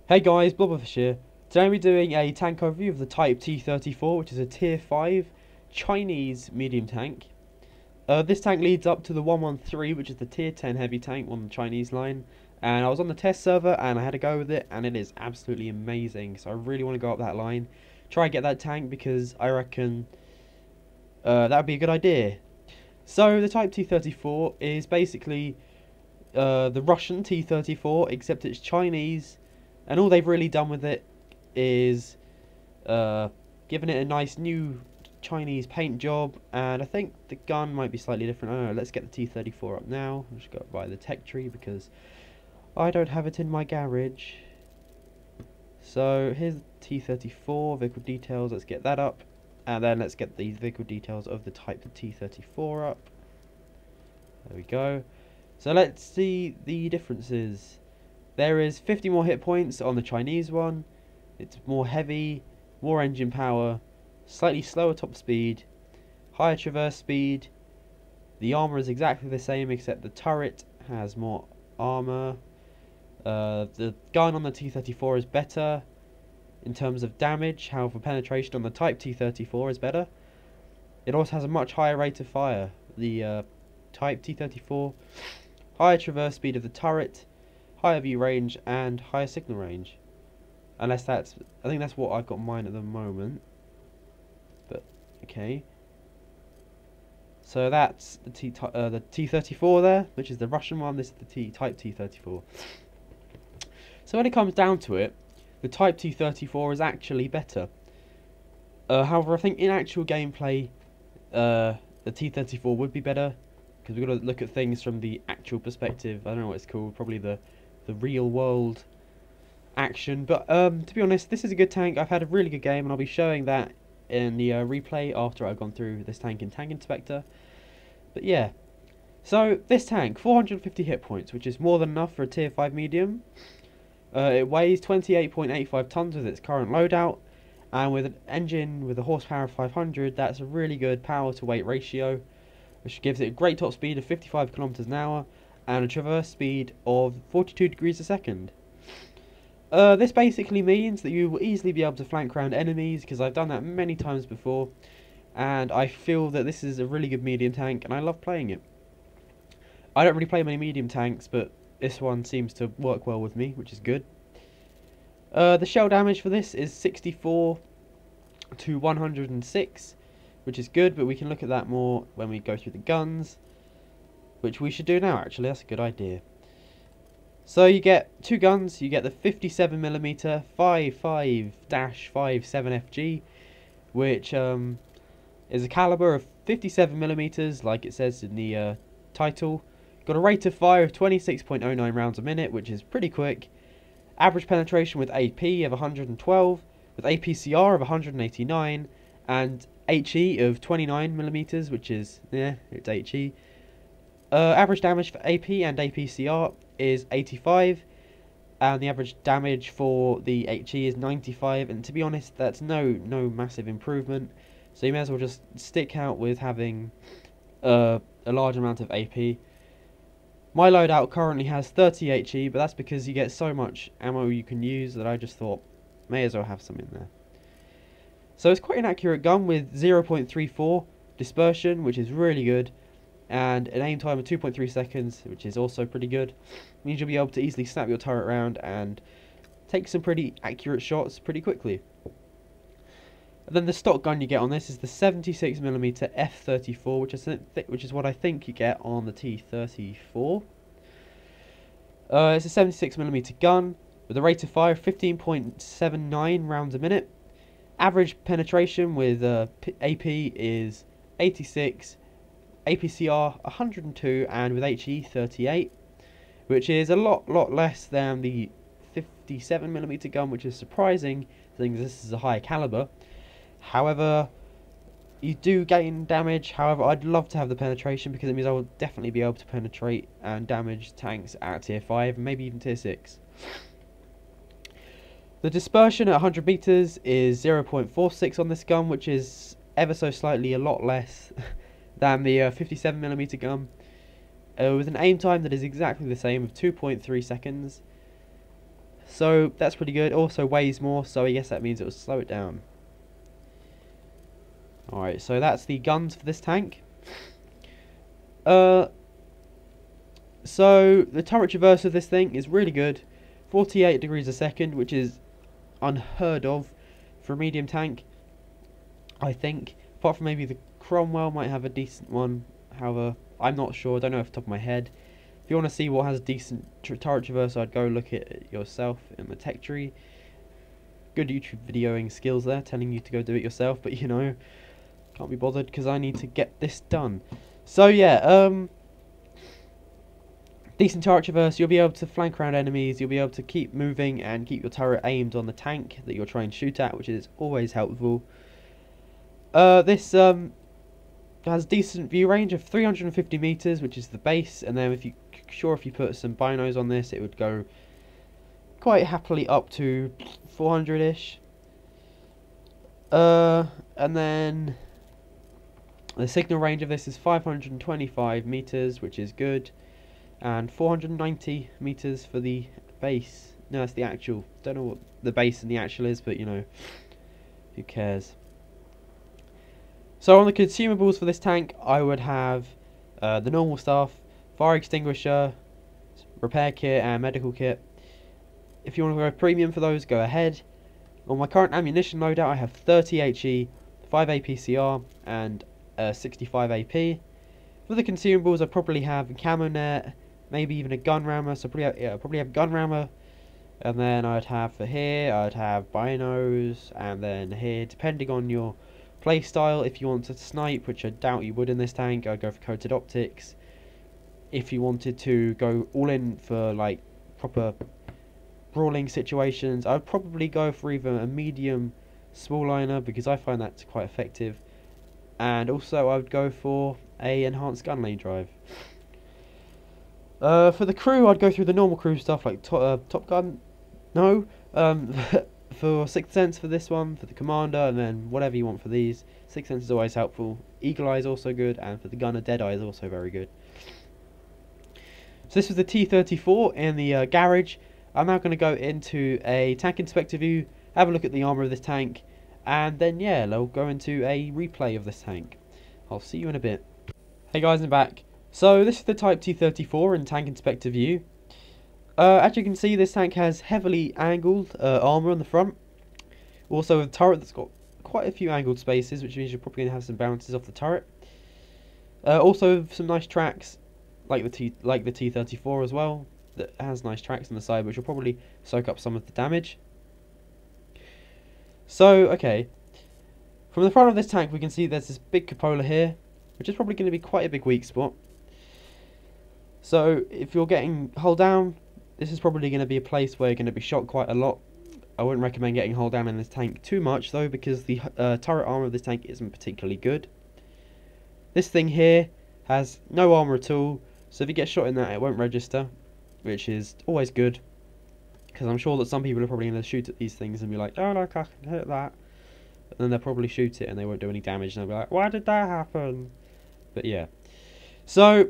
Hey guys, Blobberfish here. Today we're doing a tank overview of the Type T-34, which is a Tier 5 Chinese medium tank. This tank leads up to the 113, which is the Tier 10 heavy tank on the Chinese line. And I was on the test server and I had to go with it, and it is absolutely amazing. So I really want to go up that line, try and get that tank, because I reckon that would be a good idea. So the Type T-34 is basically the Russian T-34, except it's Chinese. And all they've really done with it is given it a nice new Chinese paint job, and I think the gun might be slightly different. I don't know. Let's get the T-34 up now. I'll just go by the tech tree because I don't have it in my garage. So here's the T-34 vehicle details. Let's get that up, and then let's get the vehicle details of the Type T-34 up. There we go. So let's see the differences. There is 50 more hit points on the Chinese one. It's more heavy, more engine power, slightly slower top speed, higher traverse speed. The armour is exactly the same except the turret has more armour. The gun on the T-34 is better in terms of damage, however penetration on the Type T-34 is better. It also has a much higher rate of fire. The Type T-34, higher traverse speed of the turret, higher view range and higher signal range. Unless that's, I think that's what I've got mine at the moment. But okay. So that's the T-34 there, which is the Russian one. This is the Type T-34. So when it comes down to it, the Type T-34 is actually better. However, I think in actual gameplay, the T-34 would be better, because we've got to look at things from the actual perspective. I don't know what it's called. Probably the real world action. But to be honest, this is a good tank. I've had a really good game, and I'll be showing that in the replay after I've gone through this tank in Tank Inspector. But yeah, so this tank, 450 hit points, which is more than enough for a tier 5 medium. It weighs 28.85 tons with its current loadout, and with an engine with a horsepower of 500, that's a really good power to weight ratio, which gives it a great top speed of 55 kilometers an hour and a traverse speed of 42 degrees a second. This basically means that you will easily be able to flank around enemies, because I've done that many times before, and I feel that this is a really good medium tank, and I love playing it. I don't really play many medium tanks, but this one seems to work well with me, which is good. The shell damage for this is 64 to 106, which is good, but we can look at that more when we go through the guns, which we should do now actually. That's a good idea. So you get two guns. You get the 57mm 55-57FG, which is a caliber of 57mm, like it says in the title. Got a rate of fire of 26.09 rounds a minute, which is pretty quick. Average penetration with AP of 112, with APCR of 189, and HE of 29mm, which is, yeah, it's HE. Average damage for AP and APCR is 85, and the average damage for the HE is 95, and to be honest, that's no massive improvement, so you may as well just stick out with having a large amount of AP. My loadout currently has 30 HE, but that's because you get so much ammo you can use that I just thought, may as well have some in there. So it's quite an accurate gun with 0.34 dispersion, which is really good, and an aim time of 2.3 seconds, which is also pretty good. It means you'll be able to easily snap your turret around and take some pretty accurate shots pretty quickly. And then the stock gun you get on this is the 76mm F-34, which is what I think you get on the T-34. It's a 76mm gun with a rate of fire of 15.79 rounds a minute. Average penetration with AP is 86, APCR 102, and with HE 38, which is a lot less than the 57mm gun, which is surprising, seeing this is a higher caliber. However, you do gain damage. However, I'd love to have the penetration, because it means I will definitely be able to penetrate and damage tanks at tier 5 and maybe even tier 6. The dispersion at 100 meters is 0.46 on this gun, which is ever so slightly a lot less than the 57mm gun, with an aim time that is exactly the same of 2.3 seconds. so that's pretty good. Also weighs more, so I guess that means it will slow it down. Alright, so that's the guns for this tank. So the turret traverse of this thing is really good. 48 degrees a second, which is unheard of for a medium tank, I think. Apart from maybe the Cromwell might have a decent one. However, I'm not sure. I don't know off the top of my head. If you want to see what has a decent turret traverse, I'd go look at it yourself in the tech tree. Good YouTube videoing skills there, telling you to go do it yourself. But you know, can't be bothered because I need to get this done. So yeah, decent turret traverse. You'll be able to flank around enemies. You'll be able to keep moving and keep your turret aimed on the tank that you're trying to shoot at, which is always helpful. This has decent view range of 350 meters, which is the base, and then if you put some binos on this, it would go quite happily up to 400-ish. And then the signal range of this is 525 meters, which is good, and 490 meters for the base. No, that's the actual. Don't know what the base and the actual is, but you know, who cares? So on the consumables for this tank, I would have the normal stuff: fire extinguisher, repair kit, and medical kit. If you want to go premium for those, go ahead. On my current ammunition loadout, I have 30 HE, 5 APCR, and 65 AP. For the consumables, I probably have a camo net, maybe even a gun rammer. So probably have gun rammer, and then I'd have for here, I'd have binos, and then here, depending on your playstyle, if you want to snipe, which I doubt you would in this tank, I'd go for coated optics. If you wanted to go all in for like proper brawling situations, I'd probably go for either a medium small liner, because I find that quite effective, and also I would go for a enhanced gun lane drive. For the crew, I'd go through the normal crew stuff like Top Gun, no, for Sixth Sense for this one, for the Commander, and then whatever you want for these. Sixth Sense is always helpful. Eagle Eye is also good, and for the Gunner, Dead Eye is also very good. So this was the T-34 in the garage. I'm now going to go into a tank inspector view, have a look at the armour of this tank, and then yeah, I'll go into a replay of this tank. I'll see you in a bit. Hey guys, I'm back. So this is the Type T-34 in tank inspector view. As you can see, this tank has heavily angled armour on the front. Also a turret that's got quite a few angled spaces, which means you're probably going to have some bounces off the turret. Also some nice tracks, like the T-34 as well, that has nice tracks on the side, which will probably soak up some of the damage. So, okay. From the front of this tank, we can see there's this big cupola here, which is probably going to be quite a big weak spot. So, if you're getting hull down, this is probably going to be a place where you're going to be shot quite a lot. I wouldn't recommend getting hull down in this tank too much, though, because the turret armour of this tank isn't particularly good. This thing here has no armour at all, so if you get shot in that, it won't register, which is always good, because I'm sure that some people are probably going to shoot at these things and be like, oh look, I can hit that, and then they'll probably shoot it and they won't do any damage, and they'll be like, why did that happen? But yeah, so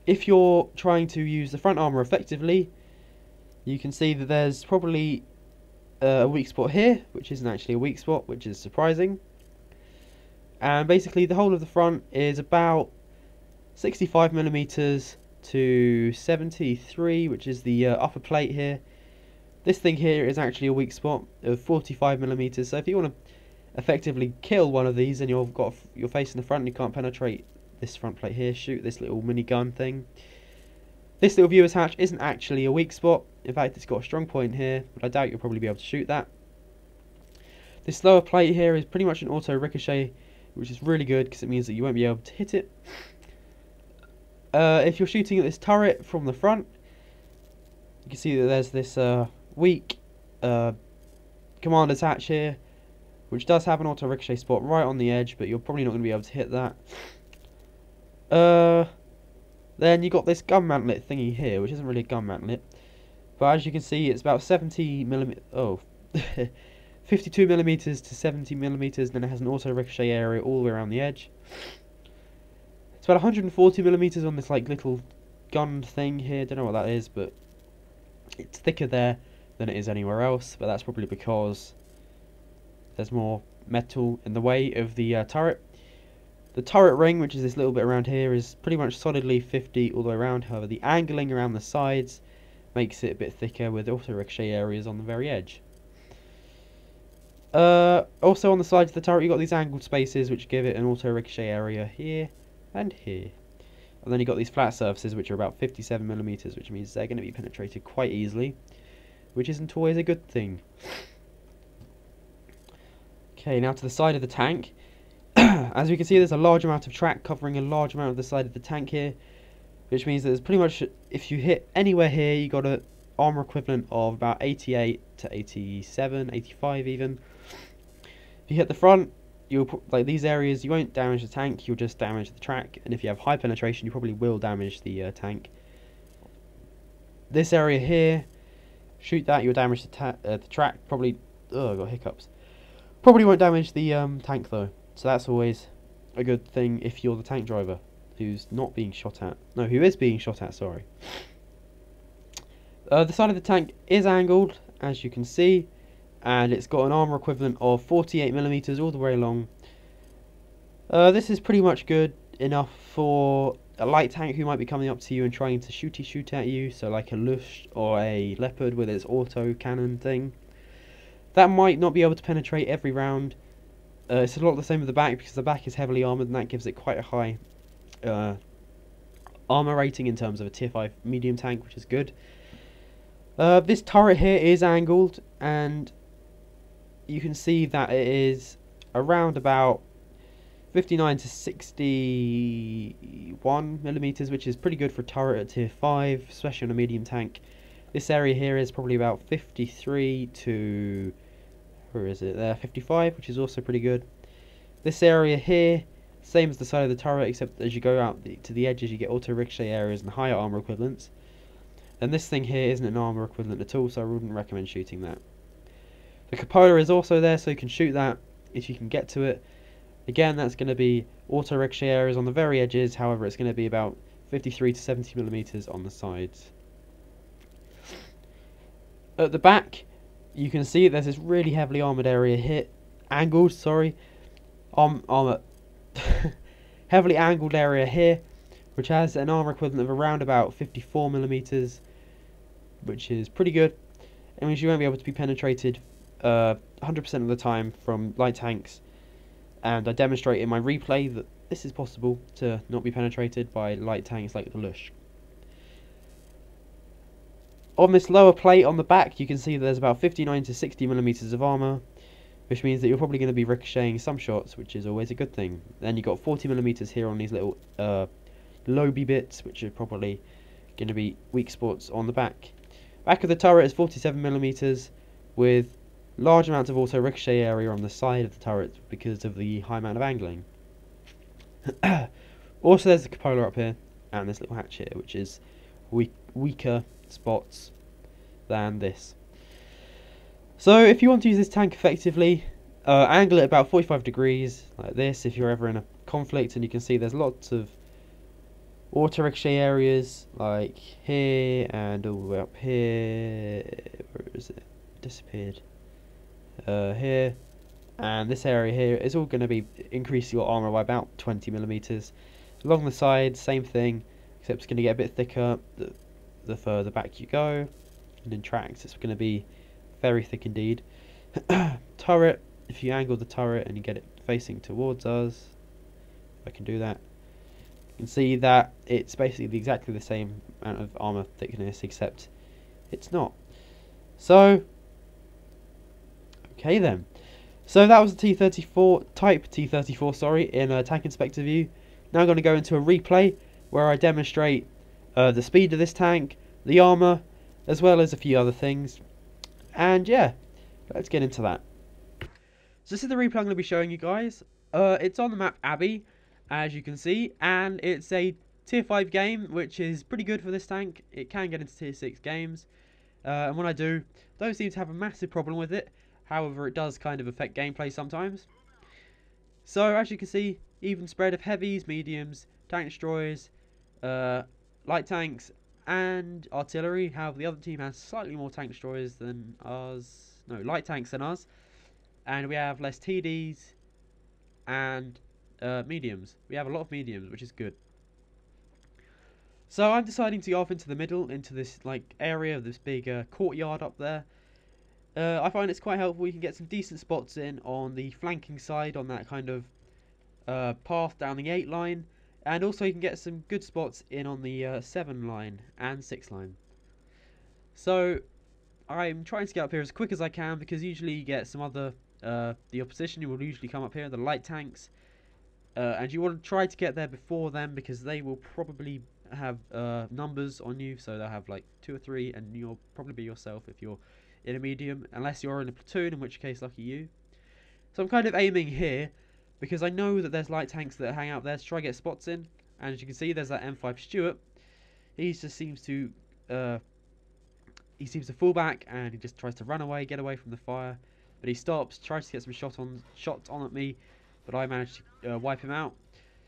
if you're trying to use the front armour effectively, you can see that there's probably a weak spot here, which isn't actually a weak spot, which is surprising. And basically the whole of the front is about 65mm to 73, which is the upper plate here. This thing here is actually a weak spot of 45mm, so if you want to effectively kill one of these and you've got your face in the front and you can't penetrate this front plate here, shoot this little minigun thing. This little viewer's hatch isn't actually a weak spot. In fact, it's got a strong point here, but I doubt you'll probably be able to shoot that. This lower plate here is pretty much an auto ricochet, which is really good because it means that you won't be able to hit it. If you're shooting at this turret from the front, you can see that there's this weak commander's hatch here, which does have an auto ricochet spot right on the edge, but you're probably not going to be able to hit that. Then you got this gun mantlet thingy here, which isn't really a gun mantlet, but as you can see, it's about 52mm to 70mm, then it has an auto ricochet area all the way around the edge. It's about 140mm on this like little gun thing here, don't know what that is, but it's thicker there, than it is anywhere else, but that's probably because there's more metal in the way of the turret. The turret ring, which is this little bit around here, is pretty much solidly 50 all the way around. However, the angling around the sides makes it a bit thicker with auto ricochet areas on the very edge. Also on the sides of the turret, you've got these angled spaces which give it an auto ricochet area here and here. And then you've got these flat surfaces which are about 57mm, which means they're going to be penetrated quite easily, which isn't always a good thing. Okay, now to the side of the tank. As we can see, there's a large amount of track covering a large amount of the side of the tank here, which means that there's pretty much, if you hit anywhere here, you got an armor equivalent of about 88 to 87, 85 even. If you hit the front, you'll, like these areas, you won't damage the tank, you'll just damage the track, and if you have high penetration, you probably will damage the tank. This area here, shoot that, you'll damage the track, probably, I got hiccups. Probably won't damage the tank though, so that's always a good thing if you're the tank driver who's not being shot at. No, who is being shot at, sorry. The side of the tank is angled, as you can see, and it's got an armor equivalent of 48mm all the way along. This is pretty much good enough for a light tank who might be coming up to you and trying to shoot at you, so like a Lush or a Leopard with its auto cannon thing. That might not be able to penetrate every round. It's a lot the same with the back, because the back is heavily armoured and that gives it quite a high armour rating in terms of a tier 5 medium tank, which is good. This turret here is angled, and you can see that it is around about 59 to 61mm, which is pretty good for a turret at tier 5, especially on a medium tank. This area here is probably about 53 to, where is it there, 55, which is also pretty good. This area here, same as the side of the turret, except as you go out to the edges you get auto ricochet areas and higher armor equivalents. And this thing here isn't an armor equivalent at all, so I wouldn't recommend shooting that. The cupola is also there, so you can shoot that if you can get to it. Again, that's going to be auto ricochet areas on the very edges, however it's going to be about 53 to 70mm on the sides. At the back, you can see there's this really heavily armoured area here, angled, sorry, heavily angled area here, which has an armour equivalent of around about 54mm, which is pretty good. It means you won't be able to be penetrated 100% of the time from light tanks, and I demonstrate in my replay that this is possible to not be penetrated by light tanks like the Lush. On this lower plate on the back, you can see there's about 59 to 60mm of armour, which means that you're probably going to be ricocheting some shots, which is always a good thing. Then you've got 40mm here on these little loby bits, which are probably going to be weak spots on the back. Back of the turret is 47mm with large amounts of auto ricochet area on the side of the turret because of the high amount of angling. Also, there's the cupola up here and this little hatch here, which is weaker spots than this. So if you want to use this tank effectively, angle it about 45 degrees like this if you're ever in a conflict, and you can see there's lots of auto ricochet areas like here and all the way up here. Where is it? Disappeared. Here, and this area here is all going to be increase your armor by about 20mm. Along the side, same thing, except it's going to get a bit thicker the further back you go, and in tracks it's going to be very thick indeed. Turret, if you angle the turret and you get it facing towards us, if I can do that, you can see that it's basically exactly the same amount of armor thickness, except it's not. So okay then, so that was the T-34, Type T-34, sorry, in a tank inspector view. Now I'm going to go into a replay where I demonstrate the speed of this tank, the armour, as well as a few other things. And yeah, let's get into that. So this is the replay I'm going to be showing you guys. It's on the map Abbey, as you can see, and it's a tier 5 game, which is pretty good for this tank. It can get into tier 6 games, and when I do, don't seem to have a massive problem with it. However, it does kind of affect gameplay sometimes. So as you can see, even spread of heavies, mediums, tank destroyers, light tanks, and artillery. However, the other team has slightly more tank destroyers than us. No, light tanks than us. And we have less TDs and mediums. We have a lot of mediums, which is good. So I'm deciding to go off into the middle, into this like area of this big courtyard up there. I find it's quite helpful. You can get some decent spots in on the flanking side, on that kind of path down the 8 line. And also you can get some good spots in on the 7 line and 6 line. So I'm trying to get up here as quick as I can, because usually you get some other, the opposition will usually come up here, the light tanks. And you want to try to get there before them, because they will probably have numbers on you. So they'll have like 2 or 3, and you'll probably be yourself if you're in a medium, unless you're in a platoon, in which case lucky you. So I'm kind of aiming here, because I know that there's light tanks that hang out there to try to get spots in. And as you can see, there's that M5 Stuart. He just seems to fall back, and he just tries to run away, get away from the fire. But he stops, tries to get some shots on at me, but I managed to wipe him out.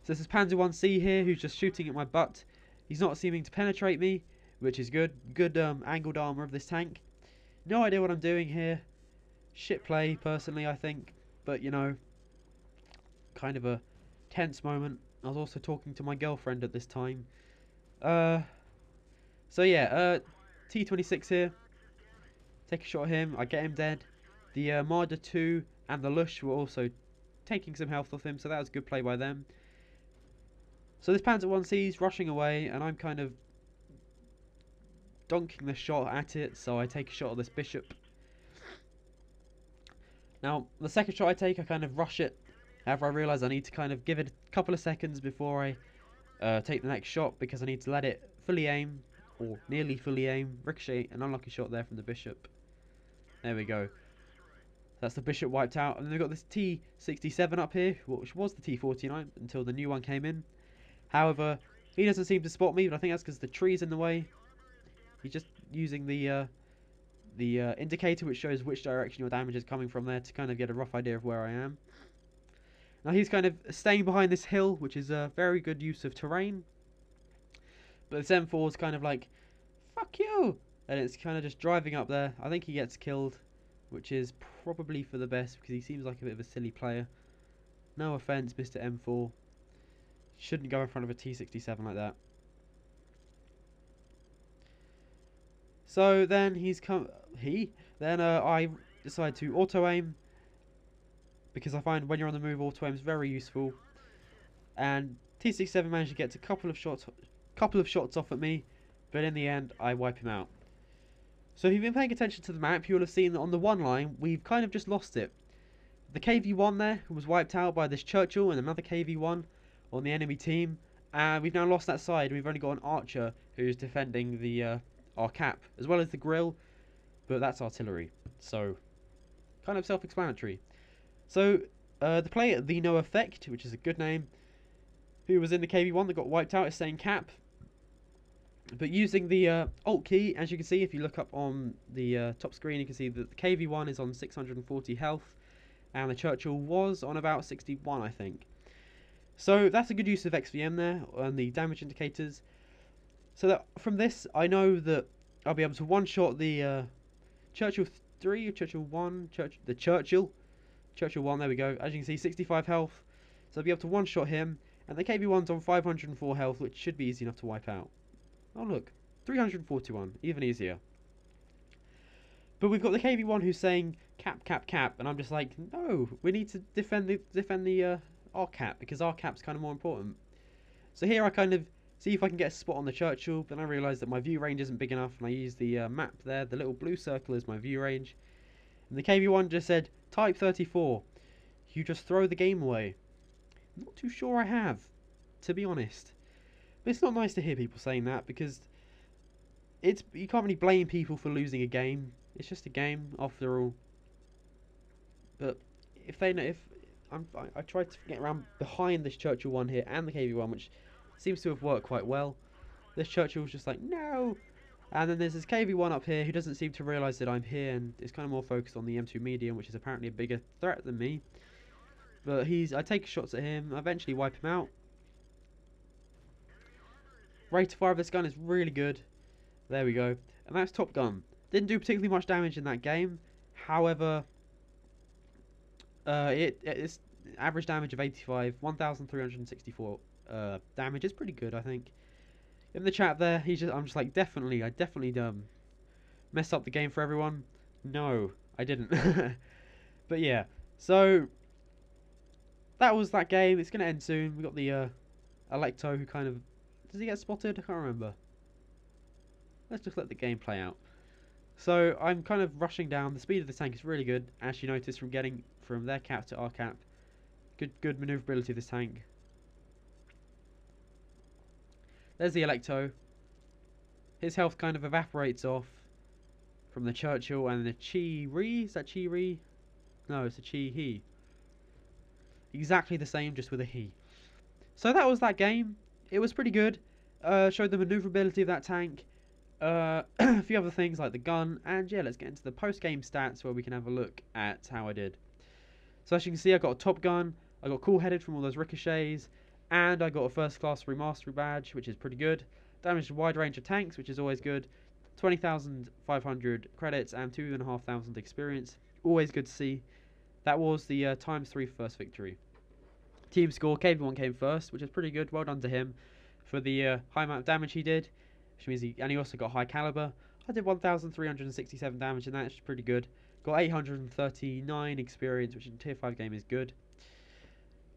So this is Panzer 1C here, who's just shooting at my butt. He's not seeming to penetrate me, which is good. Good angled armor of this tank. No idea what I'm doing here. Shit play, personally, I think. But, you know, kind of a tense moment. I was also talking to my girlfriend at this time. So yeah, T-26 here. Take a shot at him. I get him dead. The Marder 2 and the Lush were also taking some health off him, so that was a good play by them. So this Panzer 1C is rushing away, and I'm kind of donking the shot at it, so I take a shot at this Bishop. Now, the second shot I take, I kind of rush it. However, I realise I need to kind of give it a couple of seconds before I take the next shot, because I need to let it fully aim, or nearly fully aim. Ricochet, an unlucky shot there from the Bishop. There we go. That's the Bishop wiped out. And then we've got this T-67 up here, which was the T-49 until the new one came in. However, he doesn't seem to spot me, but I think that's because the tree's in the way. He's just using the indicator, which shows which direction your damage is coming from there, to kind of get a rough idea of where I am. Now he's kind of staying behind this hill, which is a very good use of terrain. But this M4 is kind of like, fuck you! And it's kind of just driving up there. I think he gets killed, which is probably for the best, because he seems like a bit of a silly player. No offense, Mr. M4. Shouldn't go in front of a T-67 like that. So then I decide to auto-aim, because I find when you're on the move, auto-aim is very useful. And T-67 managed to get a couple of shots off at me, but in the end, I wipe him out. So if you've been paying attention to the map, you'll have seen that on the 1 line, we've kind of just lost it. The KV-1 there was wiped out by this Churchill and another KV-1 on the enemy team, and we've now lost that side. We've only got an Archer who's defending the our cap, as well as the grill, but that's artillery, so kind of self-explanatory. So the player, the No Effect, which is a good name, who was in the KV-1 that got wiped out, is saying cap. But using the Alt key, as you can see, if you look up on the top screen, you can see that the KV-1 is on 640 health, and the Churchill was on about 61, I think. So that's a good use of XVM there, on the damage indicators. So that from this, I know that I'll be able to one-shot the Churchill 3, or Churchill 1, the Churchill 1, there we go. As you can see, 65 health, so I'll be able to one-shot him, and the KV-1's on 504 health, which should be easy enough to wipe out. Oh look, 341, even easier. But we've got the KV-1 who's saying cap, cap, cap, and I'm just like, no, we need to defend the our cap, because our cap's kind of more important. So here I kind of see if I can get a spot on the Churchill, then I realise that my view range isn't big enough, and I use the map there, the little blue circle is my view range. And the KV-1 just said, Type 34, you just throw the game away. I'm not too sure I have, to be honest. But it's not nice to hear people saying that, because you can't really blame people for losing a game. It's just a game, after all. But if they know, I tried to get around behind this Churchill 1 here and the KV-1, which seems to have worked quite well. This Churchill was just like, no! And then there's this KV-1 up here who doesn't seem to realise that I'm here, and is kind of more focused on the M2 medium, which is apparently a bigger threat than me. But I take shots at him, I eventually wipe him out. Rate of fire of this gun is really good. There we go. And that's Top Gun. Didn't do particularly much damage in that game. However, it's average damage of 85, 1,364 damage is pretty good, I think. In the chat there, I'm just like, I definitely messed up the game for everyone. No, I didn't. But yeah, so that was that game. It's gonna end soon. We got the Electo, who kind of, does he get spotted? I can't remember. Let's just let the game play out. So I'm kind of rushing down. The speed of the tank is really good, as you notice from getting from their cap to our cap. Good maneuverability of this tank. There's the Electo. His health kind of evaporates off from the Churchill and the Chi-Ri. Is that Chi-Ri? No, it's a Chi-He. Exactly the same, just with a he. So that was that game. It was pretty good. Showed the maneuverability of that tank. A few other things like the gun. And yeah, let's get into the post-game stats where we can have a look at how I did. So as you can see, I got a Top Gun. I got cool-headed from all those ricochets. And I got a first-class remastery badge, which is pretty good. Damaged a wide range of tanks, which is always good. 20,500 credits and 2,500 experience. Always good to see. That was the ×3 first victory. Team score, KV1 came first, which is pretty good. Well done to him for the high amount of damage he did. Which means he also got high caliber. I did 1,367 damage and that's pretty good. Got 839 experience, which in tier 5 game is good.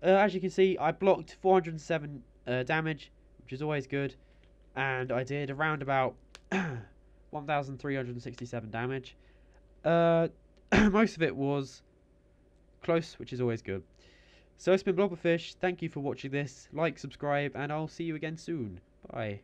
As you can see, I blocked 407 damage, which is always good. And I did around about 1,367 damage. Most of it was close, which is always good. So it's been Blobberfish. Thank you for watching this. Like, subscribe, and I'll see you again soon. Bye.